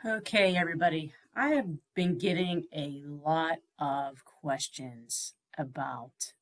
Okay, everybody. I have been getting a lot of questions about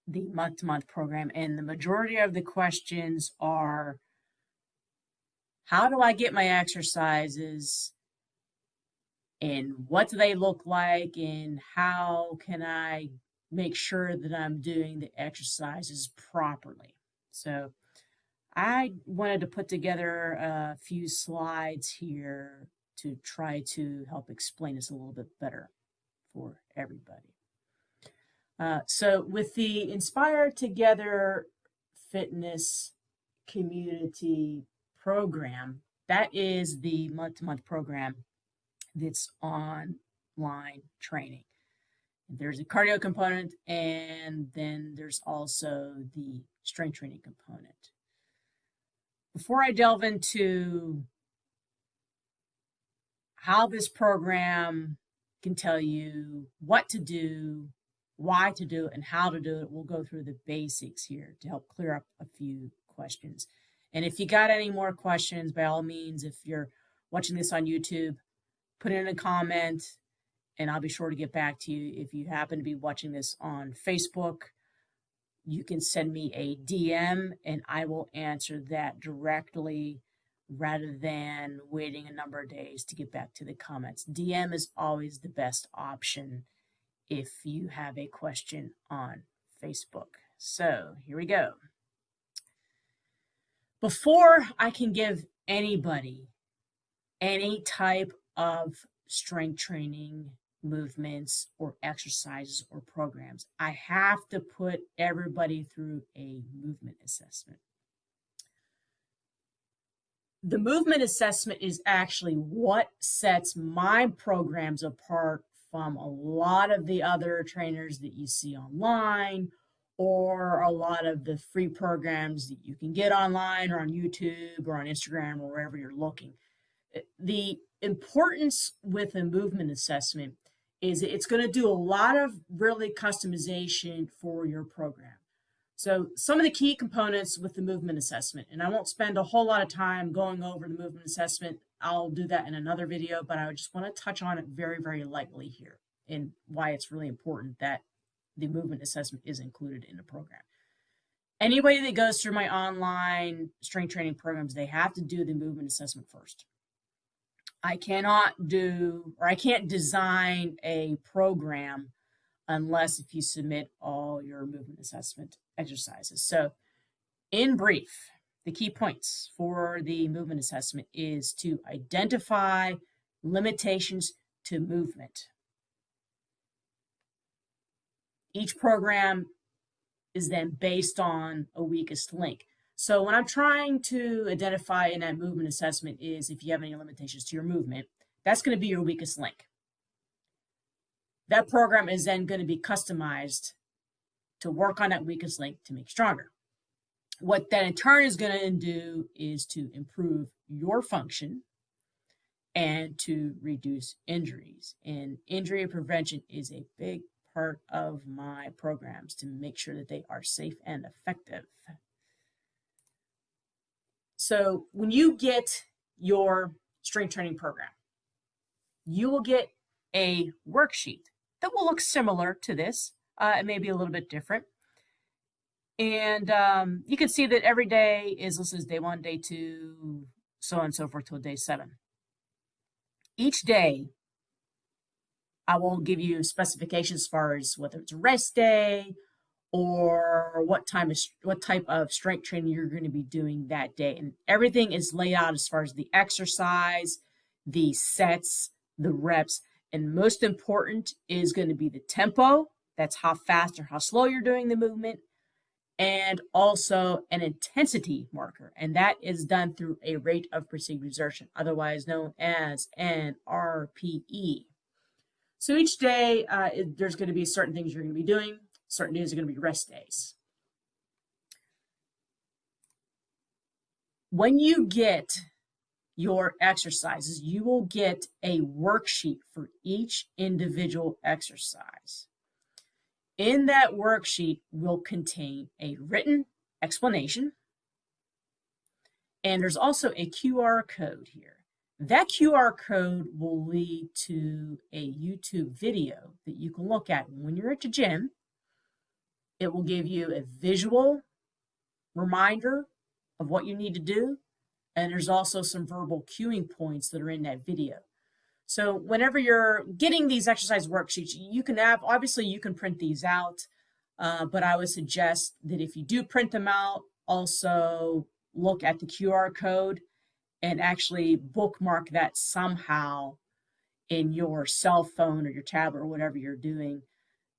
the month-to-month program, and the majority of the questions are, how do I get my exercises, and what do they look like, and how can I make sure that I'm doing the exercises properly? So I wanted to put together a few slides here to try to help explain this a little bit better for everybody. So with the Inspire Together Fitness Community Program, that is the month-to-month program that's online training. There's a cardio component, and then there's also the strength training component. Before I delve into how this program can tell you what to do, why to do it, and how to do it, we'll go through the basics here to help clear up a few questions. And if you got any more questions, by all means, if you're watching this on YouTube, put it in a comment and I'll be sure to get back to you. If you happen to be watching this on Facebook, you can send me a DM and I will answer that directly rather than waiting a number of days to get back to the comments. DM is always the best option if you have a question on Facebook. So here we go. Before I can give anybody any type of strength training movements or exercises or programs, I have to put everybody through a movement assessment. The movement assessment is actually what sets my programs apart from a lot of the other trainers that you see online or a lot of the free programs that you can get online or on YouTube or on Instagram or wherever you're looking. The importance with a movement assessment is it's going to do a lot of really customization for your program. So some of the key components with the movement assessment, and I won't spend a whole lot of time going over the movement assessment. I'll do that in another video, but I just want to touch on it very, very lightly here and why it's really important that the movement assessment is included in the program. Anybody that goes through my online strength training programs, they have to do the movement assessment first. I can't design a program unless if you submit all your movement assessment exercises. So in brief, the key points for the movement assessment is to identify limitations to movement. Each program is then based on a weakest link. So when I'm trying to identify in that movement assessment is if you have any limitations to your movement, that's going to be your weakest link. That program is then going to be customized to work on that weakest link to make stronger. What that in turn is going to do is to improve your function and to reduce injuries. And injury prevention is a big part of my programs to make sure that they are safe and effective. So when you get your strength training program, you will get a worksheet that will look similar to this. It may be a little bit different. And you can see that every day is listed as day 1, day 2, so on and so forth till day 7. Each day, I will give you specifications as far as whether it's a rest day or what type of strength training you're going to be doing that day. And everything is laid out as far as the exercise, the sets, the reps, and most important is going to be the tempo. That's how fast or how slow you're doing the movement, and also an intensity marker. And that is done through a rate of perceived exertion, otherwise known as an RPE. So each day, there's going to be certain things you're going to be doing. Certain days are going to be rest days. When you get your exercises, you will get a worksheet for each individual exercise. In that worksheet will contain a written explanation, and there's also a QR code here. That QR code will lead to a YouTube video that you can look at when you're at the gym. It will give you a visual reminder of what you need to do, and there's also some verbal cueing points that are in that video. So whenever you're getting these exercise worksheets, you can have, obviously you can print these out, but I would suggest that if you do print them out, also look at the QR code and actually bookmark that somehow in your cell phone or your tablet or whatever you're doing,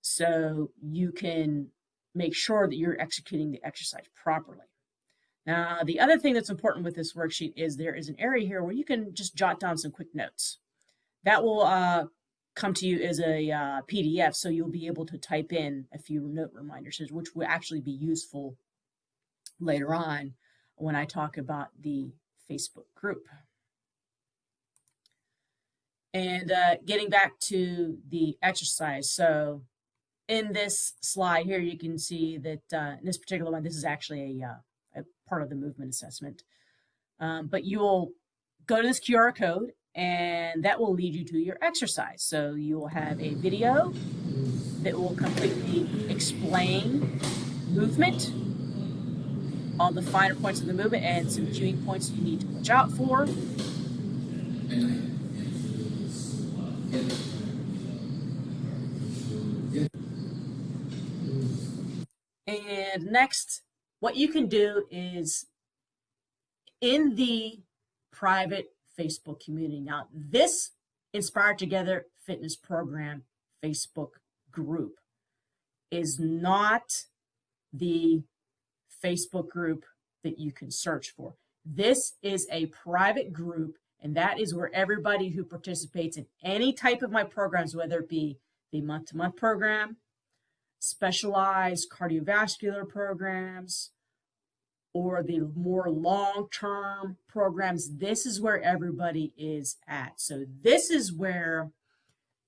so you can make sure that you're executing the exercise properly. Now, the other thing that's important with this worksheet is there is an area here where you can just jot down some quick notes. That will come to you as a PDF, so you'll be able to type in a few note reminders, which will actually be useful later on when I talk about the Facebook group. And getting back to the exercise, so in this slide here, you can see that in this particular one, this is actually a part of the movement assessment. But you will go to this QR code, and that will lead you to your exercise. So you will have a video that will completely explain movement, all the finer points of the movement, and some cueing points you need to watch out for. And next, what you can do is in the private Facebook community. Now, this Inspired Together Fitness Program Facebook group is not the Facebook group that you can search for. This is a private group, and that is where everybody who participates in any type of my programs, whether it be the month-to-month program, specialized cardiovascular programs, or the more long-term programs, this is where everybody is at. So this is where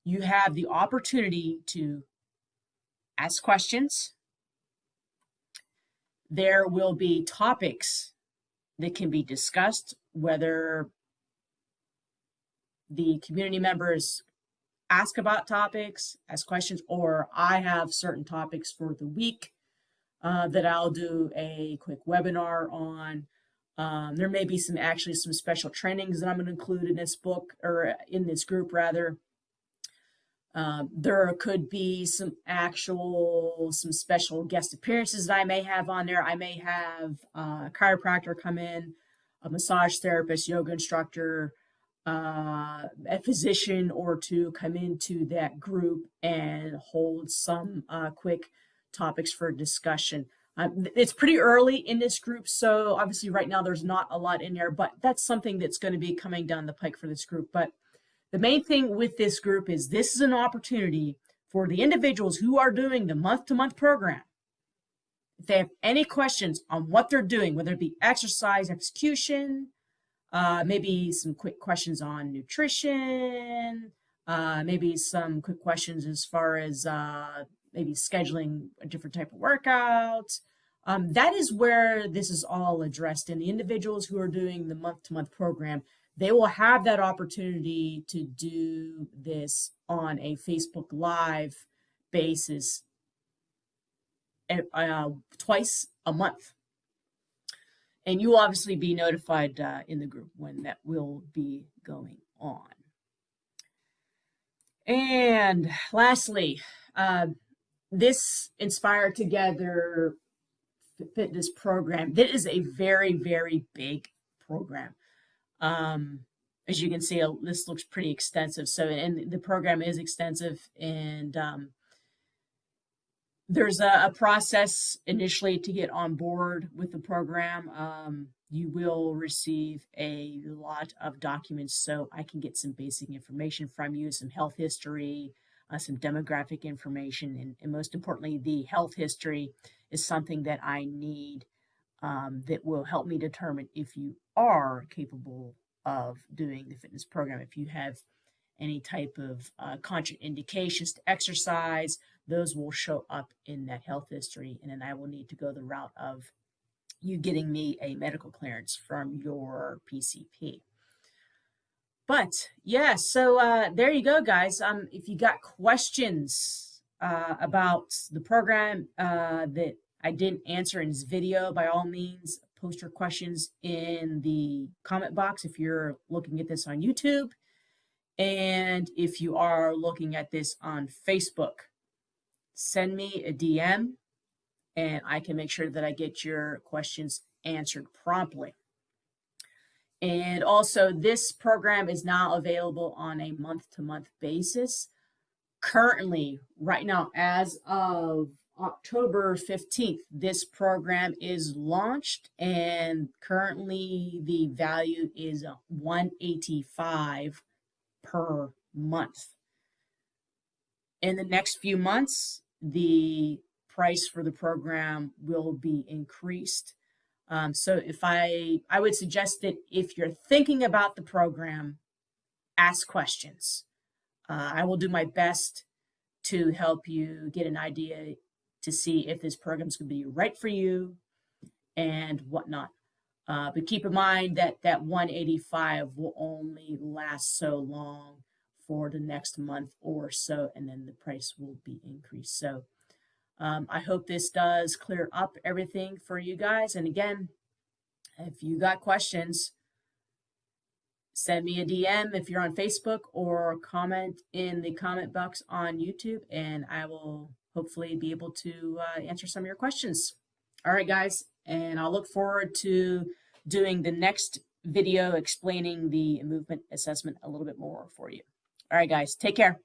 you have the opportunity to ask questions. There will be topics that can be discussed, whether the community members ask about topics, ask questions, or I have certain topics for the week that I'll do a quick webinar on. There may be some special trainings that I'm going to include in this book, or in this group rather. There could be some special guest appearances that I may have on there. I may have a chiropractor come in, a massage therapist, yoga instructor, a physician or two come into that group and hold some quick topics for discussion. It's pretty early in this group, so obviously right now there's not a lot in there, but that's something that's going to be coming down the pike for this group. But the main thing with this group is this is an opportunity for the individuals who are doing the month-to-month program. If they have any questions on what they're doing, whether it be exercise execution, maybe some quick questions on nutrition, maybe some quick questions as far as maybe scheduling a different type of workout. That is where this is all addressed. And the individuals who are doing the month-to-month program, they will have that opportunity to do this on a Facebook Live basis twice a month. And you will obviously be notified in the group when that will be going on. And lastly, this Inspire Together fitness program, that is a very, very big program. As you can see, this looks pretty extensive. So, and the program is extensive, and there's a process initially to get on board with the program. You will receive a lot of documents so I can get some basic information from you, some health history, some demographic information, and most importantly, the health history is something that I need that will help me determine if you are capable of doing the fitness program. If you have any type of contraindications to exercise, those will show up in that health history, and then I will need to go the route of you getting me a medical clearance from your PCP. But yeah, so there you go, guys. If you got questions about the program that I didn't answer in this video, by all means, post your questions in the comment box if you're looking at this on YouTube. And if you are looking at this on Facebook, send me a DM and I can make sure that I get your questions answered promptly. And also, this program is now available on a month-to-month basis. Currently, right now, as of October 15th, this program is launched, and currently the value is $185 per month. In the next few months, the price for the program will be increased. So if I would suggest that if you're thinking about the program, ask questions. I will do my best to help you get an idea to see if this program is going to be right for you and whatnot. But keep in mind that that 185 will only last so long for the next month or so, and then the price will be increased. So I hope this does clear up everything for you guys. And again, if you got questions, send me a DM if you're on Facebook or comment in the comment box on YouTube, and I will hopefully be able to answer some of your questions. All right, guys, and I'll look forward to doing the next video explaining the movement assessment a little bit more for you. All right, guys, take care.